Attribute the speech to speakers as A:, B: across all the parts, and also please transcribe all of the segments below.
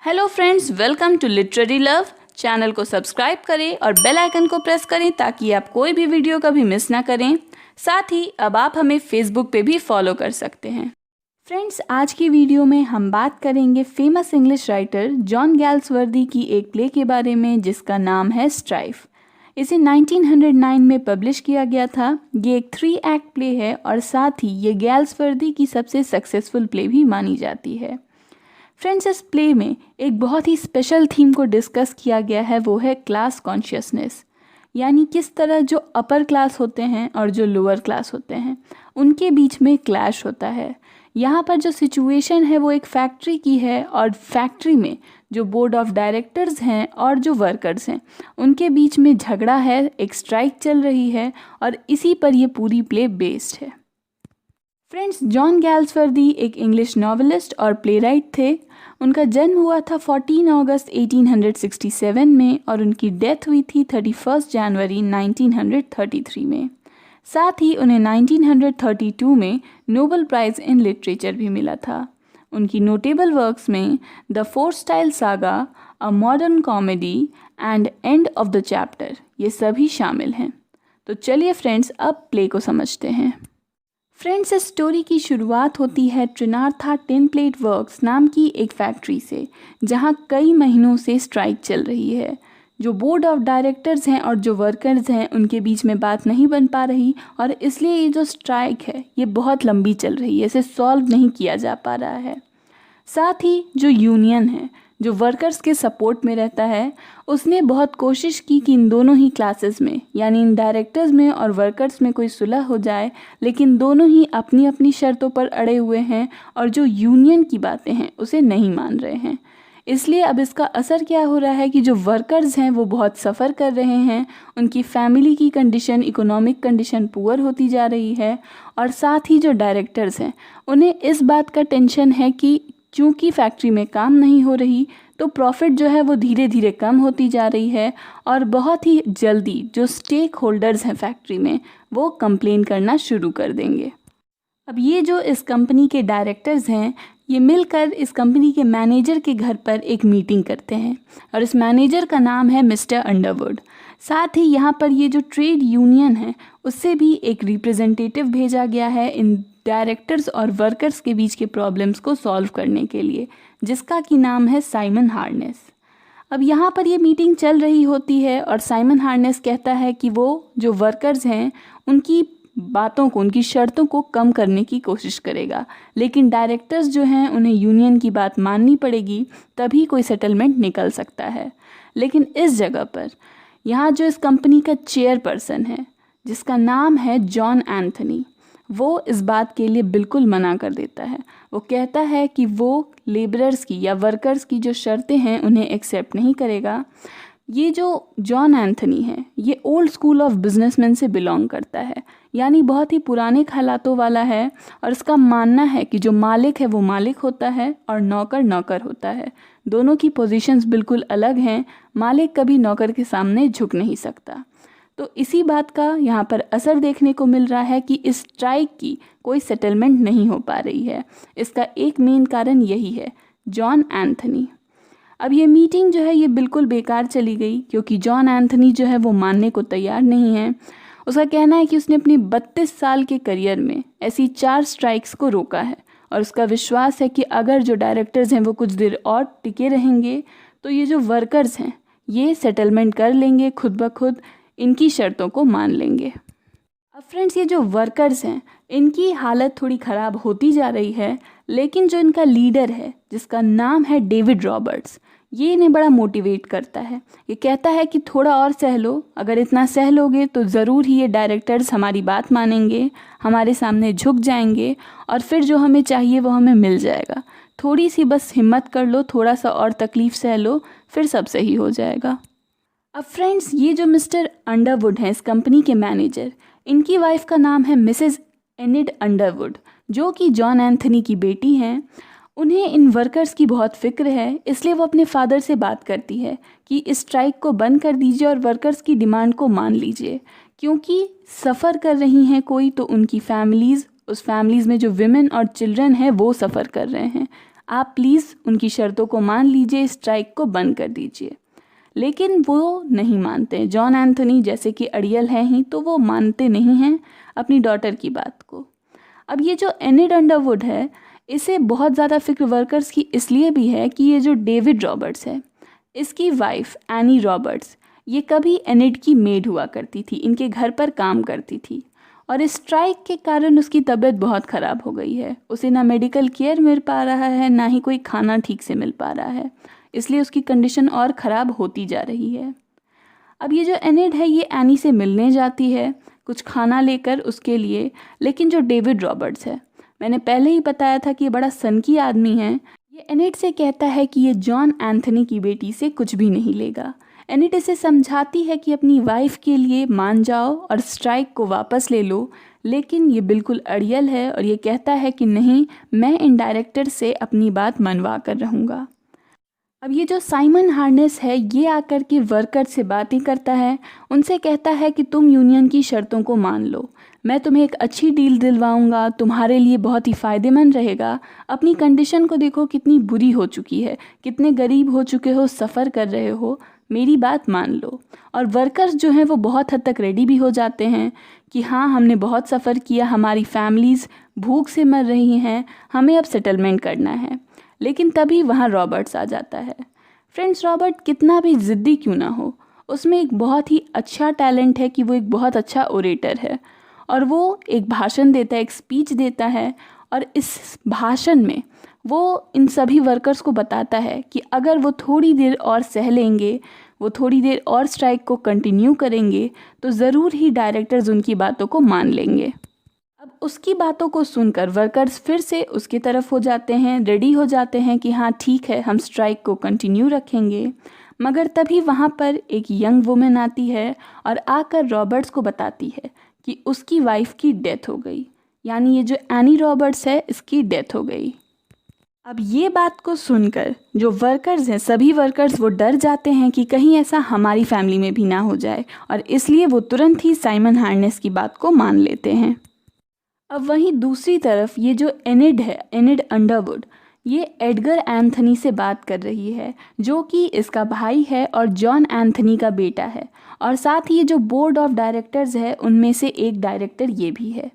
A: Hello friends, welcome to literary love. Channel को subscribe करें और बेल आइकन को प्रेस करें ताकि आप कोई भी वीडियो कभी मिस ना करें। साथ ही अब आप हमें फेसबुक पे भी फॉलो कर सकते हैं। फ्रेंड्स, आज की वीडियो में हम बात करेंगे फेमस इंग्लिश राइटर जॉन गैल्सवर्दी की एक प्ले के बारे में जिसका नाम है स्ट्राइफ। इसे 1909 में पब्लिश किया गया था। ये एक 3 एक्ट प्ले है और साथ ही ये गैल्सवर्दी की सबसे सक्सेसफुल प्ले भी मानी जाती है। फ्रेंड्स, इस प्ले में एक बहुत ही स्पेशल थीम को डिस्कस किया गया है, वो है क्लास कॉन्शियसनेस। यानी किस तरह जो अपर क्लास होते हैं और जो लोअर क्लास होते हैं उनके बीच में क्लैश होता है। यहाँ पर जो सिचुएशन है वो एक फैक्ट्री की है और फैक्ट्री में जो बोर्ड ऑफ डायरेक्टर्स हैं और जो वर्कर्स हैं उनके बीच में झगड़ा है, एक स्ट्राइक चल रही है और इसी पर ये पूरी प्ले बेस्ड है। फ्रेंड्स, जॉन गैल्सवर्दी एक इंग्लिश नॉवेलिस्ट और प्लेराइट थे। उनका जन्म हुआ था 14 अगस्त 1867 में और उनकी डेथ हुई थी 31 जनवरी 1933 में। साथ ही उन्हें 1932 में नोबेल प्राइज़ इन लिटरेचर भी मिला था। उनकी नोटेबल वर्क्स में the Forsyte saga, a modern comedy and end of the chapter ये सभी शामिल हैं। तो चलिए फ्रेंड्स, अब प्ले को समझते हैं। फ्रेंड्स, इस स्टोरी की शुरुआत होती है ट्रिनार्था टिन प्लेट वर्क्स नाम की एक फैक्ट्री से, जहां कई महीनों से स्ट्राइक चल रही है। जो बोर्ड ऑफ डायरेक्टर्स हैं और जो वर्कर्स हैं उनके बीच में बात नहीं बन पा रही और इसलिए ये जो स्ट्राइक है ये बहुत लंबी चल रही है, इसे सॉल्व नहीं किया जा पा रहा है। साथ ही जो यूनियन है जो वर्कर्स के सपोर्ट में रहता है उसने बहुत कोशिश की कि इन दोनों ही क्लासेस में यानी इन डायरेक्टर्स में और वर्कर्स में कोई सुलह हो जाए, लेकिन दोनों ही अपनी अपनी शर्तों पर अड़े हुए हैं और जो यूनियन की बातें हैं उसे नहीं मान रहे हैं। इसलिए अब इसका असर क्या हो रहा है कि जो वर्कर्स हैं वो बहुत सफ़र कर रहे हैं, उनकी फैमिली की कंडीशन, इकोनॉमिक कंडीशन पुअर होती जा रही है और साथ ही जो डायरेक्टर्स हैं उन्हें इस बात का टेंशन है कि क्योंकि फैक्ट्री में काम नहीं हो रही तो प्रॉफिट जो है वो धीरे धीरे कम होती जा रही है और बहुत ही जल्दी जो स्टेक होल्डर्स हैं फैक्ट्री में वो कंप्लेन करना शुरू कर देंगे। अब ये जो इस कंपनी के डायरेक्टर्स हैं ये मिलकर इस कंपनी के मैनेजर के घर पर एक मीटिंग करते हैं और इस मैनेजर का नाम है मिस्टर अंडरवुड। साथ ही यहाँ पर ये जो ट्रेड यूनियन है उससे भी एक रिप्रेजेंटेटिव भेजा गया है इन डायरेक्टर्स और वर्कर्स के बीच के प्रॉब्लम्स को सॉल्व करने के लिए, जिसका कि नाम है साइमन हार्नेस। अब यहाँ पर ये मीटिंग चल रही होती है और साइमन हार्नेस कहता है कि वो जो वर्कर्स हैं उनकी बातों को, उनकी शर्तों को कम करने की कोशिश करेगा, लेकिन डायरेक्टर्स जो हैं उन्हें यूनियन की बात माननी पड़ेगी, तभी कोई सेटलमेंट निकल सकता है। लेकिन इस जगह पर यहाँ जो इस कंपनी का चेयरपर्सन है जिसका नाम है जॉन एंथनी, वो इस बात के लिए बिल्कुल मना कर देता है। वो कहता है कि वो लेबरर्स की या वर्कर्स की जो शर्तें हैं उन्हें एक्सेप्ट नहीं करेगा। ये जो जॉन एंथनी है ये ओल्ड स्कूल ऑफ बिजनेसमैन से बिलोंग करता है, यानी बहुत ही पुराने ख्यालातों वाला है और इसका मानना है कि जो मालिक है वो मालिक होता है और नौकर नौकर होता है। दोनों की पोजीशंस बिल्कुल अलग हैं। मालिक कभी नौकर के सामने झुक नहीं सकता। तो इसी बात का यहाँ पर असर देखने को मिल रहा है कि इस स्ट्राइक की कोई सेटलमेंट नहीं हो पा रही है। इसका एक मेन कारण यही है, जॉन एंथनी। अब ये मीटिंग जो है ये बिल्कुल बेकार चली गई क्योंकि जॉन एंथनी जो है वो मानने को तैयार नहीं है। उसका कहना है कि उसने अपनी 32 साल के करियर में ऐसी 4 स्ट्राइक्स को रोका है और उसका विश्वास है कि अगर जो डायरेक्टर्स हैं वो कुछ देर और टिके रहेंगे तो ये जो वर्कर्स हैं ये सेटलमेंट कर लेंगे, खुद ब खुद इनकी शर्तों को मान लेंगे। अब फ्रेंड्स, ये जो वर्कर्स हैं इनकी हालत थोड़ी ख़राब होती जा रही है, लेकिन जो इनका लीडर है जिसका नाम है डेविड रॉबर्ट्स, ये इन्हें बड़ा मोटिवेट करता है। ये कहता है कि थोड़ा और सह लो, अगर इतना सह लोगे तो ज़रूर ही ये डायरेक्टर्स हमारी बात मानेंगे, हमारे सामने झुक जाएंगे और फिर जो हमें चाहिए वो हमें मिल जाएगा। थोड़ी सी बस हिम्मत कर लो, थोड़ा सा और तकलीफ़ सह लो, फिर सब सही हो जाएगा। अब फ्रेंड्स, ये जो मिस्टर अंडरवुड हैं इस कंपनी के मैनेजर, इनकी वाइफ का नाम है मिसेस एनिड अंडरवुड जो कि जॉन एंथनी की बेटी हैं। उन्हें इन वर्कर्स की बहुत फिक्र है, इसलिए वो अपने फादर से बात करती है कि इस स्ट्राइक को बंद कर दीजिए और वर्कर्स की डिमांड को मान लीजिए, क्योंकि सफ़र कर रही हैं कोई तो उनकी फैमिलीज़, उस फैमिलीज़ में जो विमेन और चिल्ड्रन हैं वो सफ़र कर रहे हैं। आप प्लीज़ उनकी शर्तों को मान लीजिए, स्ट्राइक को बंद कर दीजिए। लेकिन वो नहीं मानते। जॉन एंथनी जैसे कि अड़ियल हैं ही, तो वो मानते नहीं हैं अपनी डॉटर की बात को। अब ये जो एनिड अंडरवुड है, इसे बहुत ज़्यादा फिक्र वर्कर्स की इसलिए भी है कि ये जो डेविड रॉबर्ट्स है, इसकी वाइफ एनी रॉबर्ट्स, ये कभी एनिड की मेड हुआ करती थी, इनके घर पर काम करती थी। और इस स्ट्राइक के कारण उसकी तबीयत बहुत ख़राब हो गई है। उसे ना मेडिकल केयर मिल पा रहा है, ना ही कोई खाना ठीक से मिल पा रहा है, इसलिए उसकी कंडीशन और ख़राब होती जा रही है। अब ये जो एनिड है, ये एनी से मिलने जाती है कुछ खाना लेकर उसके लिए। लेकिन जो डेविड रॉबर्ट्स है, मैंने पहले ही बताया था कि ये बड़ा सनकी आदमी है। ये एनिड से कहता है कि ये जॉन एंथनी की बेटी से कुछ भी नहीं लेगा। एनिड इसे समझाती है कि अपनी वाइफ के लिए मान जाओ और स्ट्राइक को वापस ले लो, लेकिन ये बिल्कुल अड़ियल है और ये कहता है कि नहीं, मैं इन डायरेक्टर से अपनी बात मनवा कर रहूँगा। अब ये जो साइमन हार्नेस है, ये आकर के वर्कर से बातें करता है, उनसे कहता है कि तुम यूनियन की शर्तों को मान लो, मैं तुम्हें एक अच्छी डील दिलवाऊंगा, तुम्हारे लिए बहुत ही फ़ायदेमंद रहेगा। अपनी कंडीशन को देखो कितनी बुरी हो चुकी है, कितने गरीब हो चुके हो, सफ़र कर रहे हो, मेरी बात मान लो। और वर्कर्स जो हैं वो बहुत हद तक रेडी भी हो जाते हैं कि हाँ, हमने बहुत सफ़र किया, हमारी फैमिलीज़ भूख से मर रही हैं, हमें अब सेटलमेंट करना है। लेकिन तभी वहाँ रॉबर्ट्स आ जाता है। फ्रेंड्स, रॉबर्ट कितना भी ज़िद्दी क्यों ना हो, उसमें एक बहुत ही अच्छा टैलेंट है कि वो एक बहुत अच्छा ओरेटर है। और वो एक भाषण देता है, एक स्पीच देता है, और इस भाषण में वो इन सभी वर्कर्स को बताता है कि अगर वो थोड़ी देर और सह लेंगे, वो थोड़ी देर और स्ट्राइक को कंटिन्यू करेंगे, तो ज़रूर ही डायरेक्टर्स उनकी बातों को मान लेंगे। अब उसकी बातों को सुनकर वर्कर्स फिर से उसकी तरफ हो जाते हैं, रेडी हो जाते हैं कि हाँ ठीक है, हम स्ट्राइक को कंटिन्यू रखेंगे। मगर तभी वहाँ पर एक यंग वुमेन आती है और आकर रॉबर्ट्स को बताती है कि उसकी वाइफ की डेथ हो गई, यानी ये जो एनी रॉबर्ट्स है, इसकी डेथ हो गई। अब ये बात को सुनकर जो वर्कर्स हैं, सभी वर्कर्स वो डर जाते हैं कि कहीं ऐसा हमारी फैमिली में भी ना हो जाए, और इसलिए वो तुरंत ही साइमन हार्नेस की बात को मान लेते हैं। अब वहीं दूसरी तरफ ये जो एनिड है, एनिड अंडरवुड, ये एडगर एंथनी से बात कर रही है, जो कि इसका भाई है और जॉन एंथनी का बेटा है। और साथ ही ये जो बोर्ड ऑफ डायरेक्टर्स है, उनमें से एक डायरेक्टर ये भी है।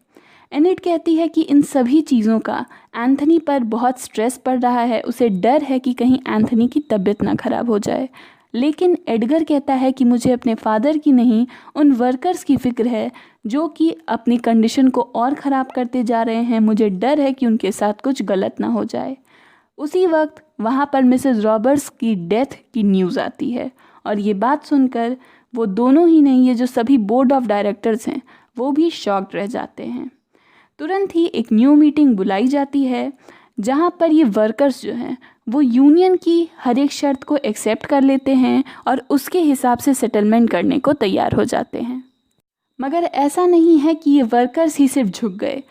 A: एनिड कहती है कि इन सभी चीज़ों का एंथनी पर बहुत स्ट्रेस पड़ रहा है, उसे डर है कि कहीं एंथनी की तबीयत ना ख़राब हो जाए। लेकिन एडगर कहता है कि मुझे अपने फादर की नहीं, उन वर्कर्स की फ़िक्र है जो कि अपनी कंडीशन को और ख़राब करते जा रहे हैं। मुझे डर है कि उनके साथ कुछ गलत ना हो जाए। उसी वक्त वहाँ पर मिसेस रॉबर्ट्स की डेथ की न्यूज़ आती है, और ये बात सुनकर वो दोनों ही नहीं, ये जो सभी बोर्ड ऑफ डायरेक्टर्स हैं, वो भी शॉक्ड रह जाते हैं। तुरंत ही एक न्यू मीटिंग बुलाई जाती है, जहाँ पर ये वर्कर्स जो हैं वो यूनियन की हर एक शर्त को एक्सेप्ट कर लेते हैं और उसके हिसाब से सेटलमेंट करने को तैयार हो जाते हैं। मगर ऐसा नहीं है कि ये वर्कर्स ही सिर्फ झुक गए,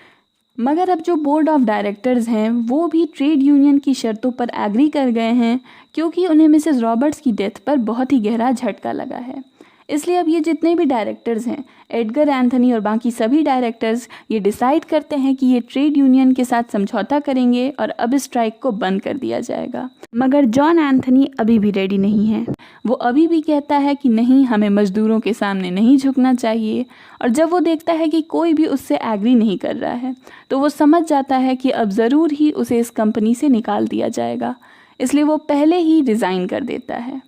A: मगर अब जो बोर्ड ऑफ डायरेक्टर्स हैं वो भी ट्रेड यूनियन की शर्तों पर एग्री कर गए हैं, क्योंकि उन्हें मिसेस रॉबर्ट्स की डेथ पर बहुत ही गहरा झटका लगा है। इसलिए अब ये जितने भी डायरेक्टर्स हैं, एडगर एंथनी और बाकी सभी डायरेक्टर्स, ये डिसाइड करते हैं कि ये ट्रेड यूनियन के साथ समझौता करेंगे और अब स्ट्राइक को बंद कर दिया जाएगा। मगर जॉन एंथनी अभी भी रेडी नहीं है। वो अभी भी कहता है कि नहीं, हमें मजदूरों के सामने नहीं झुकना चाहिए। और जब वो देखता है कि कोई भी उससे एग्री नहीं कर रहा है, तो वो समझ जाता है कि अब ज़रूर ही उसे इस कंपनी से निकाल दिया जाएगा। इसलिए वो पहले ही रिज़ाइन कर देता है।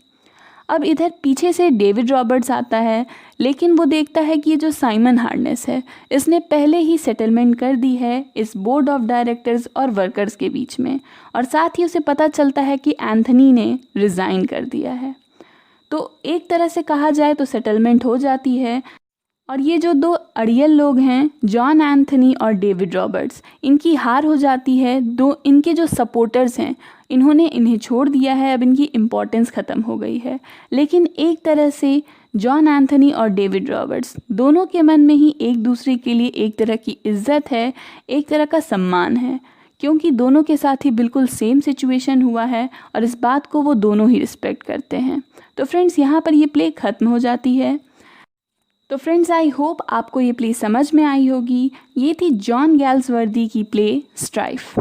A: अब इधर पीछे से डेविड रॉबर्ट्स आता है, लेकिन वो देखता है कि ये जो साइमन हार्नेस है, इसने पहले ही सेटलमेंट कर दी है इस बोर्ड ऑफ डायरेक्टर्स और वर्कर्स के बीच में, और साथ ही उसे पता चलता है कि एंथनी ने रिज़ाइन कर दिया है। तो एक तरह से कहा जाए तो सेटलमेंट हो जाती है। और ये जो दो अड़ियल लोग हैं, जॉन एंथनी और डेविड रॉबर्ट्स, इनकी हार हो जाती है। दो इनके जो सपोर्टर्स हैं, इन्होंने इन्हें छोड़ दिया है, अब इनकी इम्पोर्टेंस ख़त्म हो गई है। लेकिन एक तरह से जॉन एंथनी और डेविड रॉबर्ट्स दोनों के मन में ही एक दूसरे के लिए एक तरह की इज्जत है, एक तरह का सम्मान है, क्योंकि दोनों के साथ ही बिल्कुल सेम सिचुएशन हुआ है और इस बात को वो दोनों ही रिस्पेक्ट करते हैं। तो फ्रेंड्स, यहाँ पर ये प्ले ख़त्म हो जाती है। तो फ्रेंड्स, आई होप आपको ये प्ले समझ में आई होगी। ये थी जॉन गैल्सवर्दी की प्ले स्ट्राइफ।